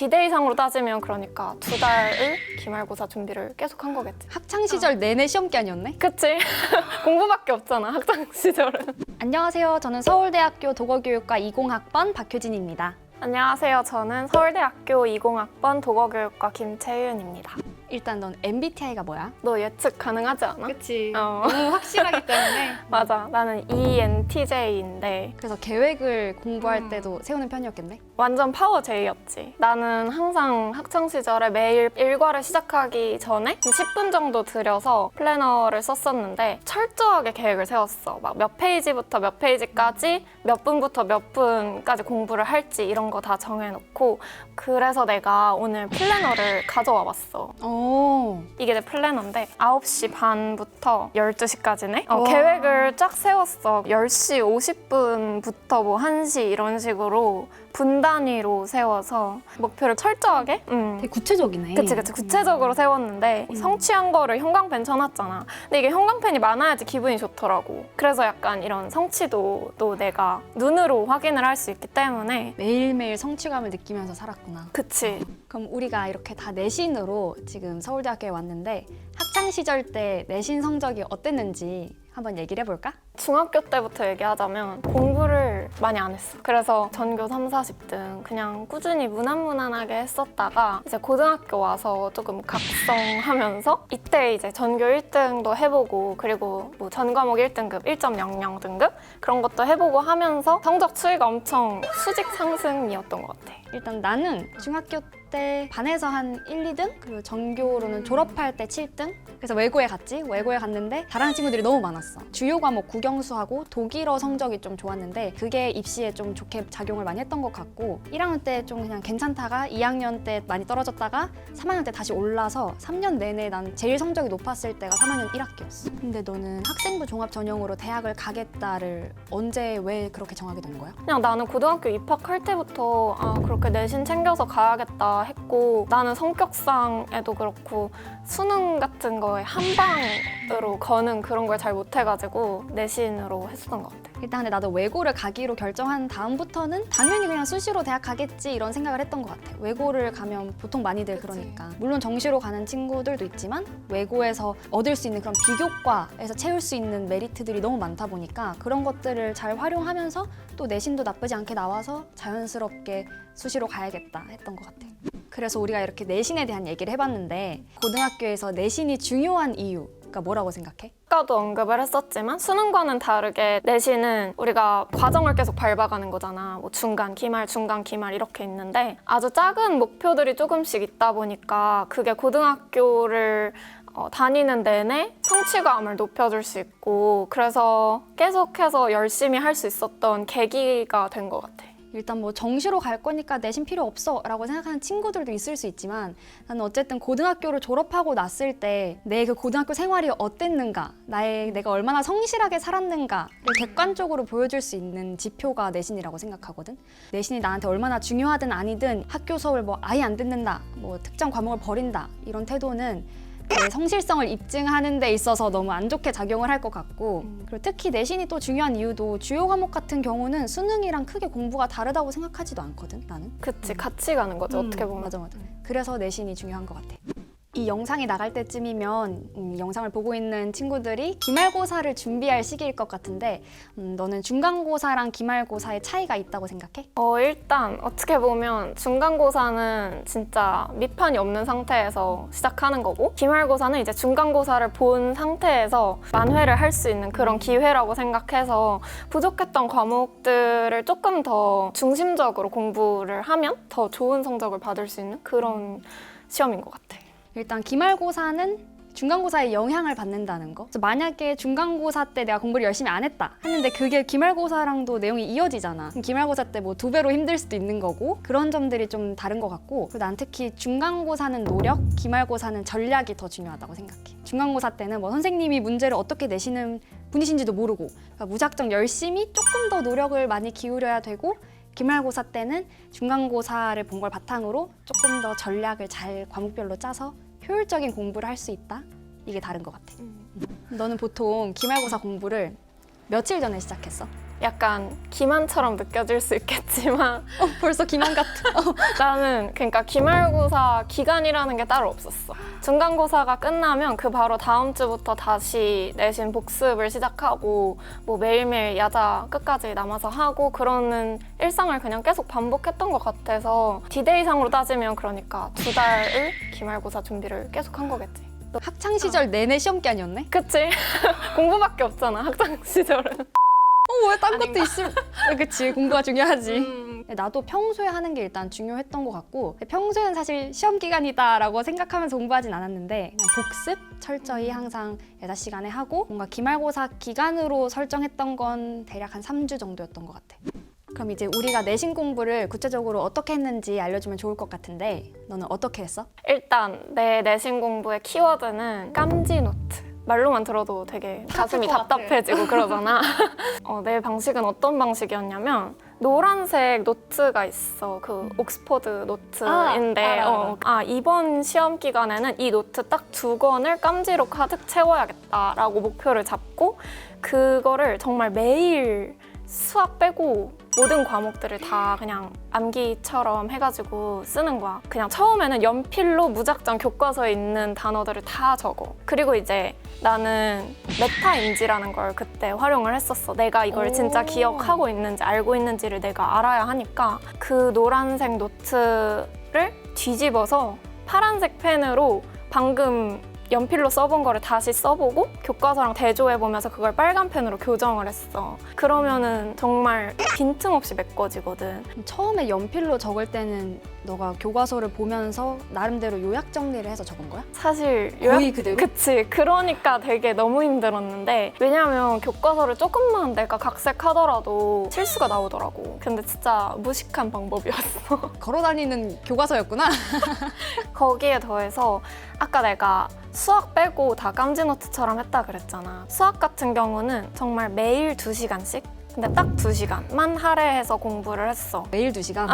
디데이상으로 따지면 그러니까 2달을 기말고사 준비를 계속 한 거겠지. 학창 시절 내내 시험 기간이었네? 그치? 공부밖에 없잖아, 학창 시절은. 안녕하세요. 저는 서울대학교 도거교육과 20학번 박효진입니다. 안녕하세요. 저는 서울대학교 20학번 도거교육과 김채윤입니다. 일단 넌 MBTI가 뭐야? 너 예측 가능하지 않아? 그치. 어. 너무 확실하기 때문에. 맞아. 나는 ENTJ인데 그래서 계획을 공부할 때도 세우는 편이었겠네? 완전 파워 J였지. 나는 항상 학창 시절에 매일 일과를 시작하기 전에 10분 정도 들여서 플래너를 썼었는데 철저하게 계획을 세웠어. 막 몇 페이지부터 몇 페이지까지 몇 분부터 몇 분까지 공부를 할지 이런 거 다 정해놓고 그래서 내가 오늘 플래너를 가져와 봤어. 오. 이게 내 플래너인데 9시 반부터 12시까지네? 와. 계획을 쫙 세웠어. 10시 50분부터 뭐 1시 이런 식으로 분 단위로 세워서 목표를 철저하게 되게 구체적이네. 그치 구체적으로 세웠는데 성취한 거를 형광펜 쳐놨잖아. 근데 이게 형광펜이 많아야지 기분이 좋더라고. 그래서 약간 이런 성취도도 내가 눈으로 확인을 할 수 있기 때문에 매일매일 성취감을 느끼면서 살았구나. 그치. 그럼 우리가 이렇게 다 내신으로 지금 서울대학교에 왔는데 학창 시절 때 내신 성적이 어땠는지 한번 얘기를 해볼까? 중학교 때부터 얘기하자면 공부를 많이 안 했어. 그래서 전교 3, 40등 그냥 꾸준히 무난무난하게 했었다가 이제 고등학교 와서 조금 각성하면서 이때 이제 전교 1등도 해보고 그리고 뭐 전 과목 1등급, 1.00 등급 그런 것도 해보고 하면서 성적 추이가 엄청 수직 상승이었던 것 같아. 일단 나는 중학교 때 반에서 한 1, 2등? 그리고 전교로는 졸업할 때 7등? 그래서 외고에 갔지? 외고에 갔는데 잘하는 친구들이 너무 많았어. 주요 과목 국영수하고 독일어 성적이 좀 좋았는데 그게 입시에 좀 좋게 작용을 많이 했던 것 같고 1학년 때 좀 그냥 괜찮다가 2학년 때 많이 떨어졌다가 3학년 때 다시 올라서 3년 내내 난 제일 성적이 높았을 때가 3학년 1학기였어. 근데 너는 학생부 종합 전형으로 대학을 가겠다를 언제 왜 그렇게 정하게 된 거야? 그냥 나는 고등학교 입학할 때부터 그렇게 내신 챙겨서 가야겠다 했고 나는 성격상에도 그렇고 수능 같은 거에 한 방으로 거는 그런 걸 잘 못해가지고 내신으로 했었던 것 같아. 일단 근데 나도 외고를 가기로 결정한 다음부터는 당연히 그냥 수시로 대학 가겠지 이런 생각을 했던 것 같아. 외고를 가면 보통 많이들 그러니까 물론 정시로 가는 친구들도 있지만 외고에서 얻을 수 있는 그런 비교과에서 채울 수 있는 메리트들이 너무 많다 보니까 그런 것들을 잘 활용하면서 또 내신도 나쁘지 않게 나와서 자연스럽게 수시로 가야겠다 했던 것 같아. 그래서 우리가 이렇게 내신에 대한 얘기를 해봤는데 고등학교에서 내신이 중요한 이유가 뭐라고 생각해? 아까도 언급을 했었지만 수능과는 다르게 내신은 우리가 과정을 계속 밟아가는 거잖아. 뭐 중간, 기말, 중간, 기말 이렇게 있는데 아주 작은 목표들이 조금씩 있다 보니까 그게 고등학교를 다니는 내내 성취감을 높여줄 수 있고 그래서 계속해서 열심히 할 수 있었던 계기가 된 것 같아. 일단 뭐 정시로 갈 거니까 내신 필요 없어 라고 생각하는 친구들도 있을 수 있지만 나는 어쨌든 고등학교를 졸업하고 났을 때 내 그 고등학교 생활이 어땠는가 내가 얼마나 성실하게 살았는가를 객관적으로 보여줄 수 있는 지표가 내신이라고 생각하거든. 내신이 나한테 얼마나 중요하든 아니든 학교 수업을 뭐 아예 안 듣는다 뭐 특정 과목을 버린다 이런 태도는 내 성실성을 입증하는 데 있어서 너무 안 좋게 작용을 할 것 같고 그리고 특히 내신이 또 중요한 이유도 주요 과목 같은 경우는 수능이랑 크게 공부가 다르다고 생각하지도 않거든 나는. 그치, 같이 가는 거죠, 어떻게 보면. 맞아. 그래서 내신이 중요한 것 같아. 이 영상이 나갈 때쯤이면 영상을 보고 있는 친구들이 기말고사를 준비할 시기일 것 같은데 너는 중간고사랑 기말고사의 차이가 있다고 생각해? 일단 어떻게 보면 중간고사는 진짜 밑판이 없는 상태에서 시작하는 거고 기말고사는 이제 중간고사를 본 상태에서 만회를 할 수 있는 그런 기회라고 생각해서 부족했던 과목들을 조금 더 중심적으로 공부를 하면 더 좋은 성적을 받을 수 있는 그런 시험인 것 같아. 일단 기말고사는 중간고사에 영향을 받는다는 거. 그래서 만약에 중간고사 때 내가 공부를 열심히 안 했다 했는데 그게 기말고사랑도 내용이 이어지잖아. 그럼 기말고사 때 뭐 2배로 힘들 수도 있는 거고 그런 점들이 좀 다른 것 같고 그리고 난 특히 중간고사는 노력, 기말고사는 전략이 더 중요하다고 생각해. 중간고사 때는 뭐 선생님이 문제를 어떻게 내시는 분이신지도 모르고 그러니까 무작정 열심히 조금 더 노력을 많이 기울여야 되고 기말고사 때는 중간고사를 본 걸 바탕으로 조금 더 전략을 잘 과목별로 짜서 효율적인 공부를 할 수 있다? 이게 다른 것 같아. 너는 보통 기말고사 공부를 며칠 전에 시작했어? 약간 기만처럼 느껴질 수 있겠지만 벌써 기만 같아. 나는 그러니까 기말고사 기간이라는 게 따로 없었어. 중간고사가 끝나면 그 바로 다음 주부터 다시 내신 복습을 시작하고 뭐 매일매일 야자 끝까지 남아서 하고 그러는 일상을 그냥 계속 반복했던 것 같아서 디데이상으로 따지면 그러니까 2달을 기말고사 준비를 계속 한 거겠지. 학창 시절 내내 시험 기간이었네. 그치? 공부밖에 없잖아 학창 시절은. 왜 딴 것도 있을? 그치, 공부가 중요하지. 나도 평소에 하는 게 일단 중요했던 것 같고 평소에는 사실 시험 기간이다라고 생각하면서 공부하진 않았는데 그냥 복습 철저히 항상 6시간에 하고 뭔가 기말고사 기간으로 설정했던 건 대략 한 3주 정도였던 것 같아. 그럼 이제 우리가 내신 공부를 구체적으로 어떻게 했는지 알려주면 좋을 것 같은데 너는 어떻게 했어? 일단 내 내신 공부의 키워드는 깜지노트. 말로만 들어도 되게 가슴이 것 같아. 답답해지고 그러잖아. 내 방식은 어떤 방식이었냐면 노란색 노트가 있어. 그 옥스퍼드 노트인데 알아. 이번 시험 기간에는 이 노트 딱 2권을 깜지로 가득 채워야겠다라고 목표를 잡고 그거를 정말 매일 수학 빼고 모든 과목들을 다 그냥 암기처럼 해가지고 쓰는 거야. 그냥 처음에는 연필로 무작정 교과서에 있는 단어들을 다 적어. 그리고 이제 나는 메타인지라는 걸 그때 활용을 했었어. 내가 이걸 진짜 기억하고 있는지 알고 있는지를 내가 알아야 하니까 그 노란색 노트를 뒤집어서 파란색 펜으로 방금 연필로 써본 거를 다시 써보고 교과서랑 대조해보면서 그걸 빨간 펜으로 교정을 했어. 그러면은 정말 빈틈없이 메꿔지거든. 처음에 연필로 적을 때는 너가 교과서를 보면서 나름대로 요약 정리를 해서 적은 거야? 사실 거의 그대로? 그치. 그러니까 되게 너무 힘들었는데 왜냐면 교과서를 조금만 내가 각색하더라도 실수가 나오더라고. 근데 진짜 무식한 방법이었어. 걸어다니는 교과서였구나. 거기에 더해서 아까 내가 수학 빼고 다 깜지노트처럼 했다 그랬잖아. 수학 같은 경우는 정말 매일 2시간씩? 근데 딱 2시간만 할애해서 공부를 했어. 매일 2시간?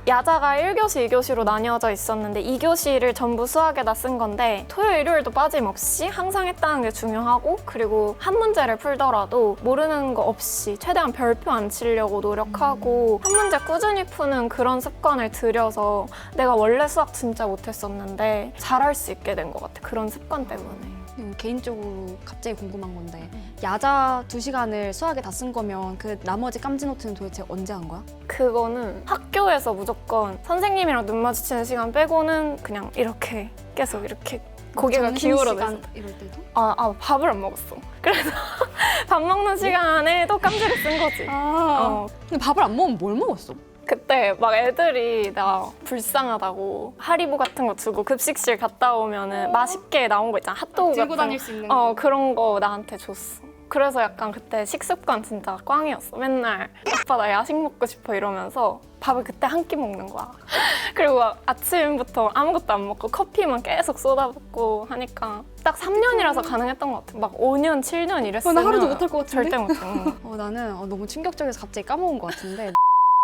야자가 1교시, 2교시로 나뉘어져 있었는데 2교시를 전부 수학에다 쓴 건데 토요일, 일요일도 빠짐없이 항상 했다는 게 중요하고 그리고 한 문제를 풀더라도 모르는 거 없이 최대한 별표 안 치려고 노력하고 한 문제 꾸준히 푸는 그런 습관을 들여서 내가 원래 수학 진짜 못했었는데 잘할 수 있게 된 것 같아. 그런 습관 때문에. 개인적으로 갑자기 궁금한 건데 야자 2시간을 수학에 다 쓴 거면 그 나머지 깜지노트는 도대체 언제 한 거야? 그거는 학교에서 무조건 선생님이랑 눈 마주치는 시간 빼고는 그냥 이렇게 계속 이렇게 고개가 기울어져 있어. 이럴 때도? 밥을 안 먹었어. 그래서 밥 먹는 시간에 또 깜지를 쓴 거지. 근데 밥을 안 먹으면 뭘 먹었어? 그때 막 애들이 나 불쌍하다고 하리보 같은 거 주고 급식실 갔다 오면은 맛있게 나온 거 있잖아. 핫도그 들고 같은 다닐 거. 수 있는 거. 그런 거 나한테 줬어. 그래서 약간 그때 식습관 진짜 꽝이었어. 맨날 아빠 나 야식 먹고 싶어 이러면서 밥을 그때 한 끼 먹는 거야. 그리고 아침부터 아무것도 안 먹고 커피만 계속 쏟아붓고 하니까 딱 3년이라서 가능했던 것 같아. 막 5년, 7년 이랬으면 나 하루도 못할 것 같은데? 절대 못해. 나는 너무 충격적이어서 갑자기 까먹은 것 같은데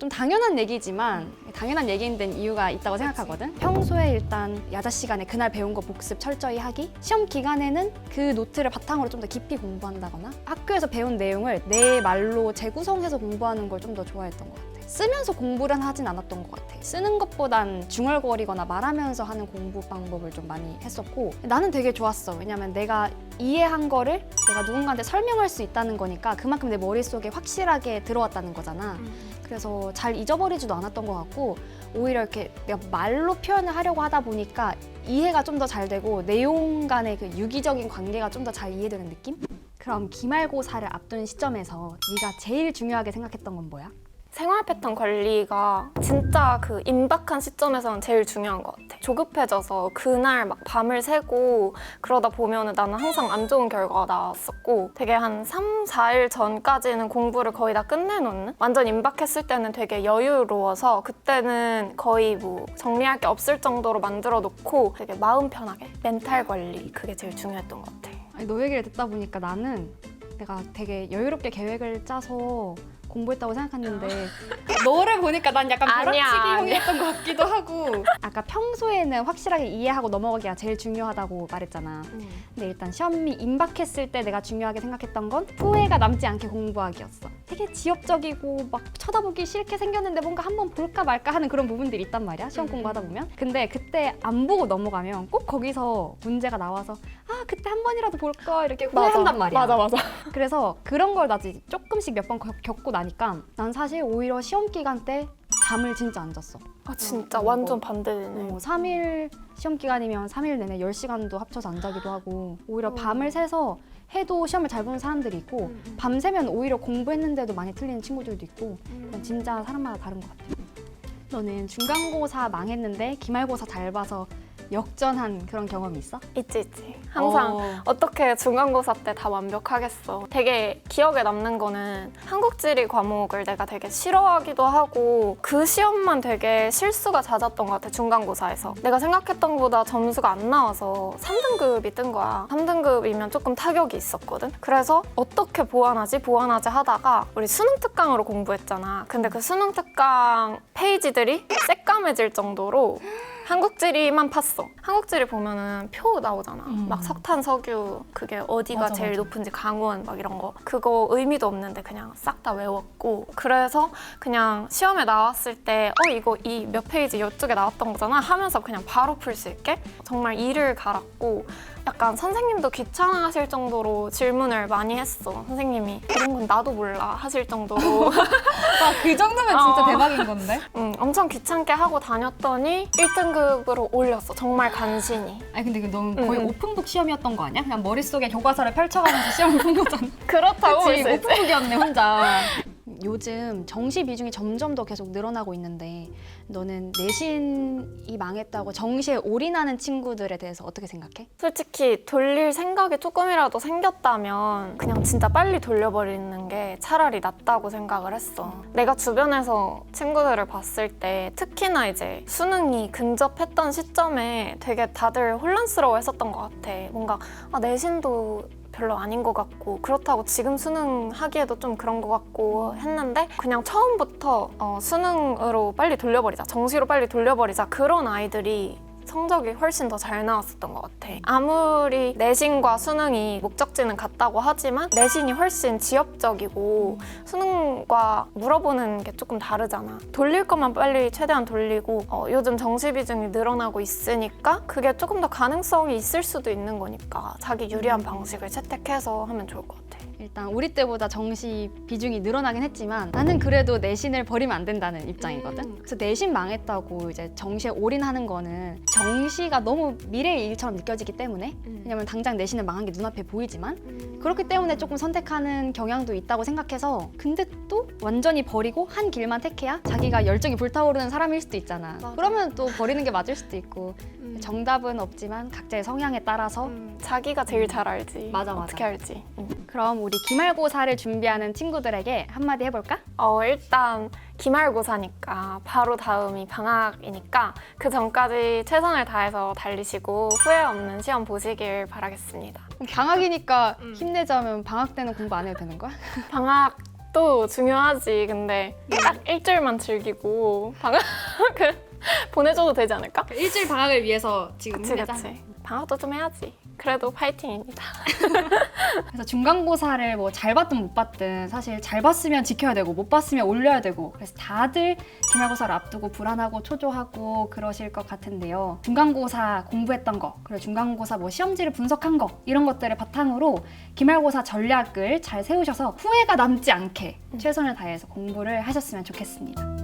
좀 당연한 얘기지만 당연한 얘기인 데는 이유가 있다고 생각하거든. 평소에 일단 야자 시간에 그날 배운 거 복습 철저히 하기, 시험 기간에는 그 노트를 바탕으로 좀 더 깊이 공부한다거나 학교에서 배운 내용을 내 말로 재구성해서 공부하는 걸 좀 더 좋아했던 것 같아. 쓰면서 공부를 하진 않았던 것 같아. 쓰는 것보단 중얼거리거나 말하면서 하는 공부 방법을 좀 많이 했었고 나는 되게 좋았어. 왜냐면 내가 이해한 거를 내가 누군가한테 설명할 수 있다는 거니까 그만큼 내 머릿속에 확실하게 들어왔다는 거잖아. 그래서 잘 잊어버리지도 않았던 것 같고 오히려 이렇게 내가 말로 표현을 하려고 하다 보니까 이해가 좀 더 잘 되고 내용 간의 그 유기적인 관계가 좀 더 잘 이해되는 느낌? 그럼 기말고사를 앞둔 시점에서 네가 제일 중요하게 생각했던 건 뭐야? 생활 패턴 관리가 진짜 그 임박한 시점에서는 제일 중요한 것 같아. 조급해져서 그날 막 밤을 새고 그러다 보면은 나는 항상 안 좋은 결과가 나왔었고 되게 한 3, 4일 전까지는 공부를 거의 다 끝내놓는? 완전 임박했을 때는 되게 여유로워서 그때는 거의 뭐 정리할 게 없을 정도로 만들어 놓고 되게 마음 편하게 멘탈 관리 그게 제일 중요했던 것 같아. 아니, 너 얘기를 듣다 보니까 나는 내가 되게 여유롭게 계획을 짜서 공부했다고 생각했는데 너를 보니까 난 약간 벼락치기 아니야. 형이었던 것 같기도 하고 아까 평소에는 확실하게 이해하고 넘어가기가 제일 중요하다고 말했잖아. 근데 일단 시험이 임박했을 때 내가 중요하게 생각했던 건 후회가 남지 않게 공부하기였어. 되게 지엽적이고 막 쳐다보기 싫게 생겼는데 뭔가 한번 볼까 말까 하는 그런 부분들이 있단 말이야. 시험 공부하다 보면. 근데 그때 안 보고 넘어가면 꼭 거기서 문제가 나와서 아 그때 한 번이라도 볼까 이렇게 후회한단 말이야. 맞아. 그래서 그런 걸 나도 조금씩 몇 번 겪고 나니까 난 사실 오히려 시험 기간 때 잠을 진짜 안 잤어. 아 진짜 완전 반대네. 3일 시험 기간이면 3일 내내 10시간도 합쳐서 안 자기도 하고 오히려 밤을 새서 해도 시험을 잘 보는 사람들이 있고 밤새면 오히려 공부했는데도 많이 틀리는 친구들도 있고 그건 진짜 사람마다 다른 것 같아. 너는 중간고사 망했는데 기말고사 잘 봐서 역전한 그런 경험이 있어? 있지. 항상 어떻게 중간고사 때 다 완벽하겠어. 되게 기억에 남는 거는 한국지리 과목을 내가 되게 싫어하기도 하고 그 시험만 되게 실수가 잦았던 것 같아, 중간고사에서. 내가 생각했던 것보다 점수가 안 나와서 3등급이 뜬 거야. 3등급이면 조금 타격이 있었거든. 그래서 어떻게 보완하지 하다가 우리 수능 특강으로 공부했잖아. 근데 그 수능 특강 페이지들이 새까매질 정도로 한국지리만 팠어. 한국지리 보면은 표 나오잖아. 막 석탄, 석유 그게 어디가 제일 높은지 강원 막 이런 거. 그거 의미도 없는데 그냥 싹 다 외웠고. 그래서 그냥 시험에 나왔을 때 이거 이 몇 페이지 이쪽에 나왔던 거잖아 하면서 그냥 바로 풀 수 있게 정말 이를 갈았고 약간 선생님도 귀찮아하실 정도로 질문을 많이 했어. 선생님이 이런 건 나도 몰라 하실 정도로 그 정도면 진짜 대박인 건데? 엄청 귀찮게 하고 다녔더니 1등급으로 올렸어. 정말 간신히. 아니 근데 넌 거의 오픈북 시험이었던 거 아니야? 그냥 머릿속에 교과서를 펼쳐가면서 시험을 본 거잖아. 그렇다고 볼 그치, 수 있지. 오픈북이었네 혼자. 요즘 정시 비중이 점점 더 계속 늘어나고 있는데 너는 내신이 망했다고 정시에 올인하는 친구들에 대해서 어떻게 생각해? 솔직히 돌릴 생각이 조금이라도 생겼다면 그냥 진짜 빨리 돌려버리는 게 차라리 낫다고 생각을 했어. 내가 주변에서 친구들을 봤을 때 특히나 이제 수능이 근접했던 시점에 되게 다들 혼란스러워 했었던 것 같아. 뭔가 내신도 별로 아닌 것 같고 그렇다고 지금 수능 하기에도 좀 그런 것 같고 했는데 그냥 처음부터 수능으로 빨리 돌려버리자, 정시로 빨리 돌려버리자 그런 아이들이 성적이 훨씬 더 잘 나왔었던 것 같아. 아무리 내신과 수능이 목적지는 같다고 하지만 내신이 훨씬 지엽적이고 수능과 물어보는 게 조금 다르잖아. 돌릴 것만 빨리 최대한 돌리고 요즘 정시 비중이 늘어나고 있으니까 그게 조금 더 가능성이 있을 수도 있는 거니까 자기 유리한 방식을 채택해서 하면 좋을 것 같아. 일단 우리 때보다 정시 비중이 늘어나긴 했지만 나는 그래도 내신을 버리면 안 된다는 입장이거든. 그래서 내신 망했다고 이제 정시에 올인하는 거는 정시가 너무 미래의 일처럼 느껴지기 때문에 왜냐면 당장 내신은 망한 게 눈앞에 보이지만 그렇기 때문에 조금 선택하는 경향도 있다고 생각해서 근데 또 완전히 버리고 한 길만 택해야 자기가 열정이 불타오르는 사람일 수도 있잖아. 맞아. 그러면 또 버리는 게 맞을 수도 있고 정답은 없지만 각자의 성향에 따라서 자기가 제일 잘 알지. 맞아. 어떻게 할지. 그럼 우리 기말고사를 준비하는 친구들에게 한마디 해볼까? 일단 기말고사니까 바로 다음이 방학이니까 그 전까지 최선을 다해서 달리시고 후회 없는 시험 보시길 바라겠습니다. 방학이니까 힘내자면 방학 때는 공부 안 해도 되는 거야? 방학도 중요하지. 근데 딱 일주일만 즐기고 방학을 보내줘도 되지 않을까? 일주일 방학을 위해서 지금 그치. 방학도 좀 해야지. 그래도 파이팅입니다. 그래서 중간고사를 뭐 잘 봤든 못 봤든 사실 잘 봤으면 지켜야 되고 못 봤으면 올려야 되고 그래서 다들 기말고사를 앞두고 불안하고 초조하고 그러실 것 같은데요. 중간고사 공부했던 거 그리고 중간고사 뭐 시험지를 분석한 거 이런 것들을 바탕으로 기말고사 전략을 잘 세우셔서 후회가 남지 않게 최선을 다해서 공부를 하셨으면 좋겠습니다.